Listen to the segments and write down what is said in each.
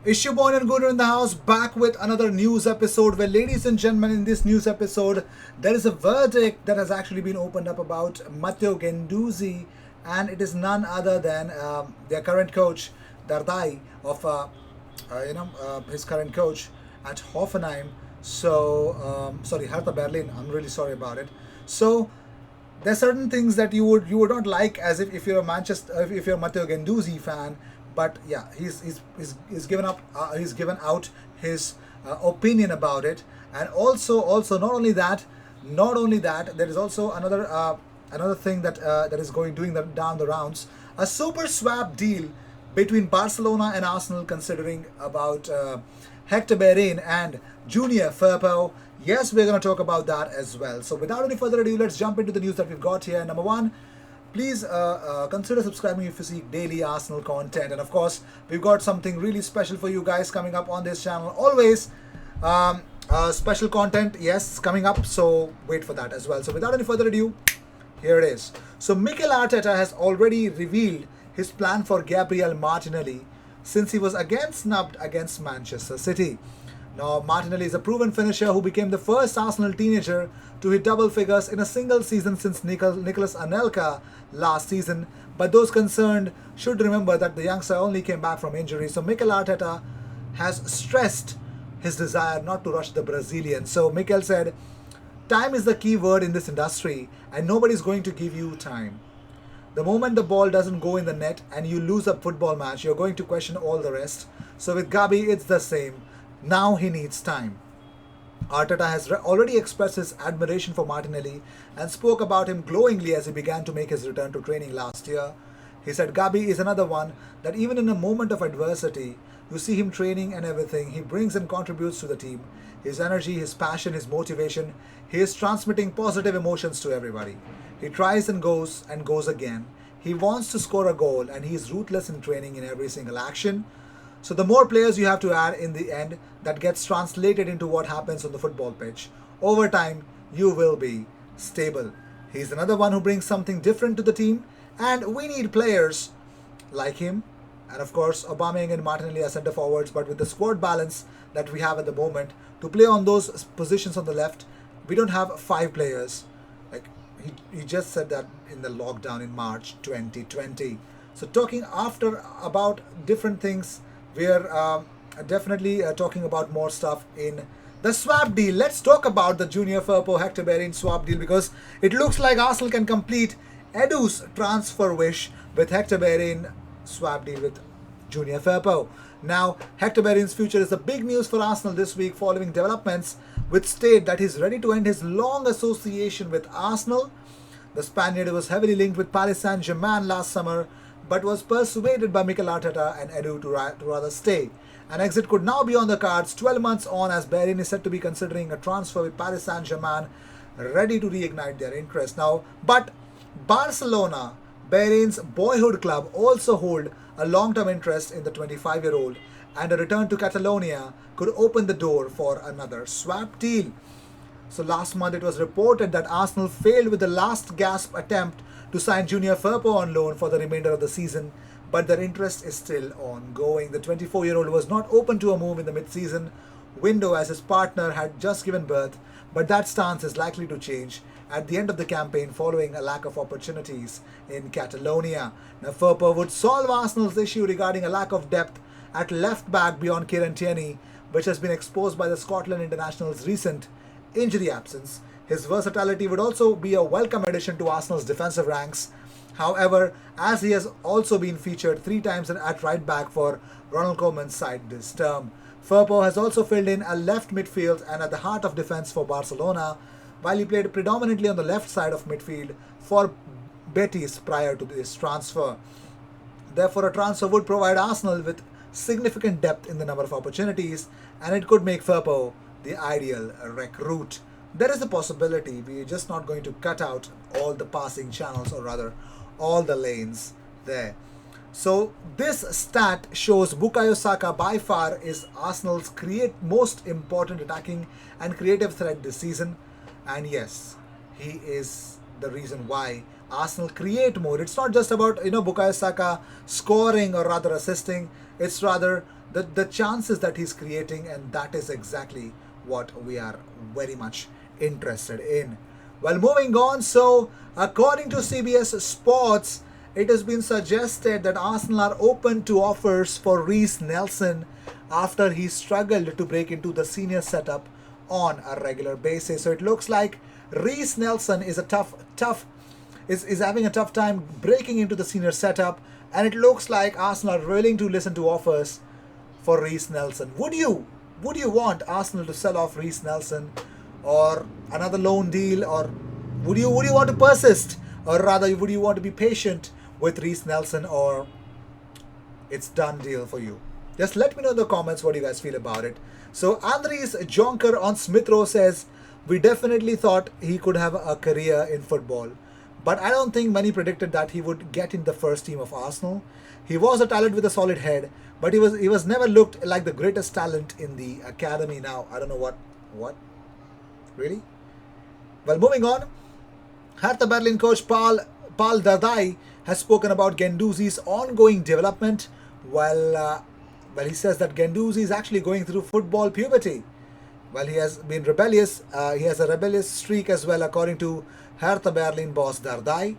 Issue Born and Gooder in the house, back with another news episode where, ladies and gentlemen, in this news episode, there is a verdict that has actually been opened up about Matteo Guendouzi, and it is none other than their current coach, Dardai, of his current coach at Hoffenheim. Sorry, Hertha Berlin. I'm really sorry about it. So, there's certain things that you would not like as if you're a Manchester if you're a Matteo Guendouzi fan, but yeah, he's given up he's given out his opinion about it. And also not only that there is also another thing that is going doing down the rounds, a super swap deal between Barcelona and Arsenal, considering about Hector Bellerin and Junior Firpo. Yes, we're going to talk about that as well. So without any further ado, let's jump into the news that we've got here. Number one, please consider subscribing if you seek daily Arsenal content. And of course, we've got something really special for you guys coming up on this channel. Always special content, yes, coming up. So wait for that as well. So without any further ado, here it is. So Mikel Arteta has already revealed his plan for Gabriel Martinelli since he was again snubbed against Manchester City. Now, Martinelli is a proven finisher who became the first Arsenal teenager to hit double figures in a single season since Nicolas Anelka last season. But those concerned should remember that the youngster only came back from injury. So Mikel Arteta has stressed his desire not to rush the Brazilian. So Mikel said, "Time is the key word in this industry, and nobody's going to give you time. The moment the ball doesn't go in the net and you lose a football match, you're going to question all the rest. So with Gabi, it's the same. Now he needs time." Arteta has already expressed his admiration for Martinelli and spoke about him glowingly as he began to make his return to training last year. He said Gabi is another one that even in a moment of adversity, you see him training and everything. He brings and contributes to the team. His energy, his passion, his motivation, he is transmitting positive emotions to everybody. He tries and goes again. He wants to score a goal and he is ruthless in training in every single action. So the more players you have to add in the end, that gets translated into what happens on the football pitch. Over time, you will be stable. He's another one who brings something different to the team, and we need players like him. And of course, Aubameyang and Martinelli are centre forwards, but with the squad balance that we have at the moment, to play on those positions on the left, we don't have five players. Like he just said that in the lockdown in March 2020. So talking after about different things, we are definitely talking about more stuff in the swap deal. Let's talk about the Junior Firpo Hector Bellerin swap deal, because it looks like Arsenal can complete Edu's transfer wish with Hector Bellerin swap deal with Junior Firpo. Now, Hector Bellerin's future is the big news for Arsenal this week following developments which state that he's ready to end his long association with Arsenal. The Spaniard was heavily linked with Paris Saint-Germain last summer, but was persuaded by Mikel Arteta and Edu to rather stay. An exit could now be on the cards 12 months on, as Bellerin is said to be considering a transfer with Paris Saint-Germain, ready to reignite their interest. Now, but Barcelona, Bellerin's boyhood club, also hold a long-term interest in the 25-year-old, and a return to Catalonia could open the door for another swap deal. So last month it was reported that Arsenal failed with the last gasp attempt to sign Junior Firpo on loan for the remainder of the season, but their interest is still ongoing. The 24-year-old was not open to a move in the mid-season window as his partner had just given birth, but that stance is likely to change at the end of the campaign following a lack of opportunities in Catalonia. Now, Firpo would solve Arsenal's issue regarding a lack of depth at left back beyond Kieran Tierney, which has been exposed by the Scotland international's recent injury absence. His versatility would also be a welcome addition to Arsenal's defensive ranks. However, as he has also been featured 3 times at right back for Ronald Koeman's side this term. Firpo has also filled in a left midfield and at the heart of defense for Barcelona, while he played predominantly on the left side of midfield for Betis prior to this transfer. Therefore, a transfer would provide Arsenal with significant depth in the number of opportunities, and it could make Firpo the ideal recruit. There is a possibility we are just not going to cut out all the passing channels, or rather all the lanes there. So this stat shows Bukayo Saka by far is Arsenal's most important attacking and creative threat this season. And yes, he is the reason why Arsenal create more. It's not just about Bukayo Saka scoring or rather assisting. It's rather the chances that he's creating, and that is exactly what we are very much interested in. Well, moving on, so according to CBS Sports, it has been suggested that Arsenal are open to offers for Reece Nelson after he struggled to break into the senior setup on a regular basis. So it looks like Reece Nelson is a is having a tough time breaking into the senior setup, and it looks like Arsenal are willing to listen to offers for Reece Nelson. Would you want Arsenal to sell off Reece Nelson, or another loan deal, or would you want to persist, or rather would you want to be patient with Reece Nelson, or it's done deal for you? Just let me know in the comments what you guys feel about it. So Andres Jonker on Smith Rowe says, we definitely thought he could have a career in football, but I don't think many predicted that he would get in the first team of Arsenal. He was a talent with a solid head, but he was never looked like the greatest talent in the academy. Now I don't know what really. Well, moving on, Hertha Berlin coach Paul Dardai has spoken about Guendouzi's ongoing development. Well, he says that Guendouzi is actually going through football puberty. Well, he has been rebellious. He has a rebellious streak as well, according to Hertha Berlin boss Dardai.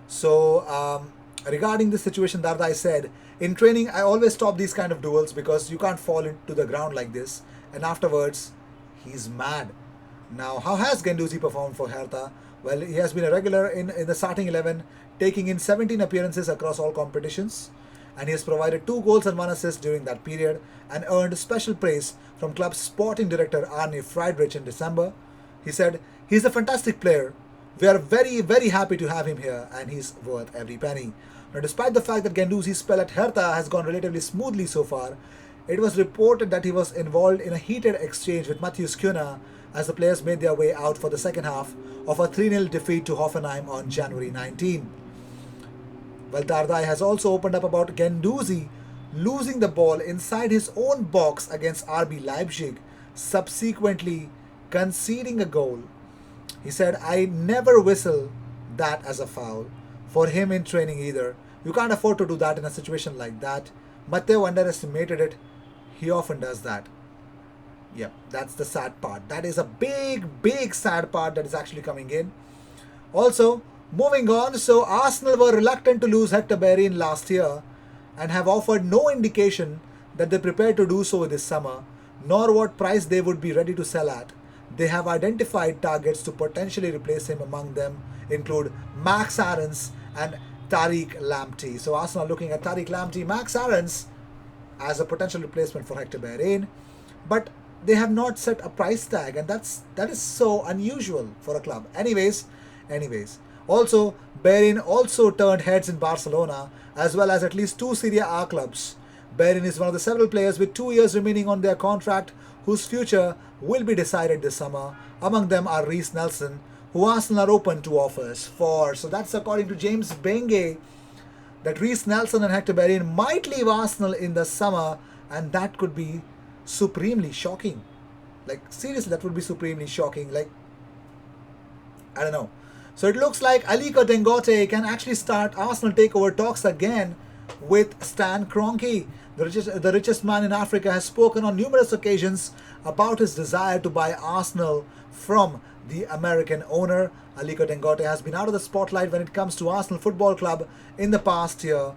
So, regarding this situation, Dardai said, in training, I always stop these kind of duels because you can't fall into the ground like this. And afterwards, he's mad. Now, how has Guendouzi performed for Hertha? Well, he has been a regular in the starting 11, taking in 17 appearances across all competitions. And he has provided 2 goals and 1 assist during that period, and earned special praise from club's sporting director Arne Friedrich in December. He said, he's a fantastic player. We are very, very happy to have him here, and he's worth every penny. Now, despite the fact that Guendouzi's spell at Hertha has gone relatively smoothly so far, it was reported that he was involved in a heated exchange with Matheus Cunha as the players made their way out for the second half of a 3-0 defeat to Hoffenheim on January 19. Well, Dardai has also opened up about Guendouzi losing the ball inside his own box against RB Leipzig, subsequently conceding a goal. He said, I never whistle that as a foul for him in training either. You can't afford to do that in a situation like that. Matteo underestimated it. He often does that. Yep, that's the sad part. That is a big sad part that is actually coming in. Also, moving on, so Arsenal were reluctant to lose Hector Bellerin last year and have offered no indication that they prepare to do so this summer, nor what price they would be ready to sell at. They have identified targets to potentially replace him. Among them include Max Aarons and Tariq Lamptey. So Arsenal are looking at Tariq Lamptey, Max Aarons as a potential replacement for Hector Bellerin, but they have not set a price tag, and that is so unusual for a club. Anyways. Also, Bellerin also turned heads in Barcelona, as well as at least 2 Serie A clubs. Bellerin is one of the several players with 2 years remaining on their contract whose future will be decided this summer. Among them are Reece Nelson, who Arsenal are open to offers for. So that's according to James Benge, that Reece Nelson and Hector Bellerin might leave Arsenal in the summer, and that could be supremely shocking. Like, seriously, that would be supremely shocking. Like, I don't know. So it looks like Aliko Dangote can actually start Arsenal takeover talks again with Stan Kroenke. The richest man in Africa has spoken on numerous occasions about his desire to buy Arsenal from the American owner. Aliko Dangote has been out of the spotlight when it comes to Arsenal Football Club in the past year.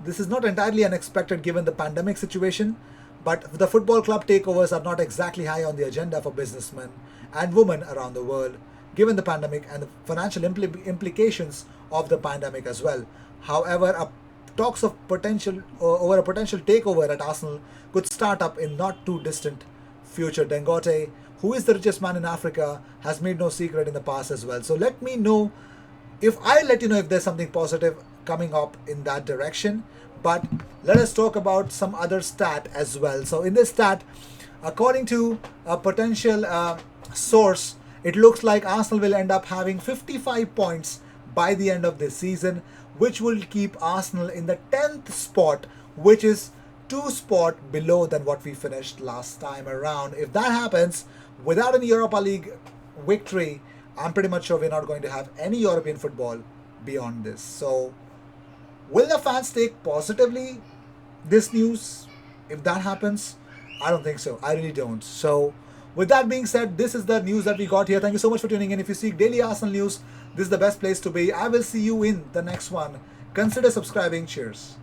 This is not entirely unexpected given the pandemic situation, but the football club takeovers are not exactly high on the agenda for businessmen and women around the world, given the pandemic and the financial implications of the pandemic as well. However, talks of over a potential takeover at Arsenal could start up in not too distant future. Dangote, who is the richest man in Africa, has made no secret in the past as well. So let me know if there's something positive coming up in that direction. But let us talk about some other stat as well. So in this stat, according to a potential source, it looks like Arsenal will end up having 55 points by the end of this season, which will keep Arsenal in the 10th spot, which is 2 spots below than what we finished last time around. If that happens, without any Europa League victory, I'm pretty much sure we're not going to have any European football beyond this. So, will the fans take positively this news? If that happens, I don't think so. I really don't. So, with that being said, this is the news that we got here. Thank you so much for tuning in. If you seek daily Arsenal news, this is the best place to be. I will see you in the next one. Consider subscribing. Cheers.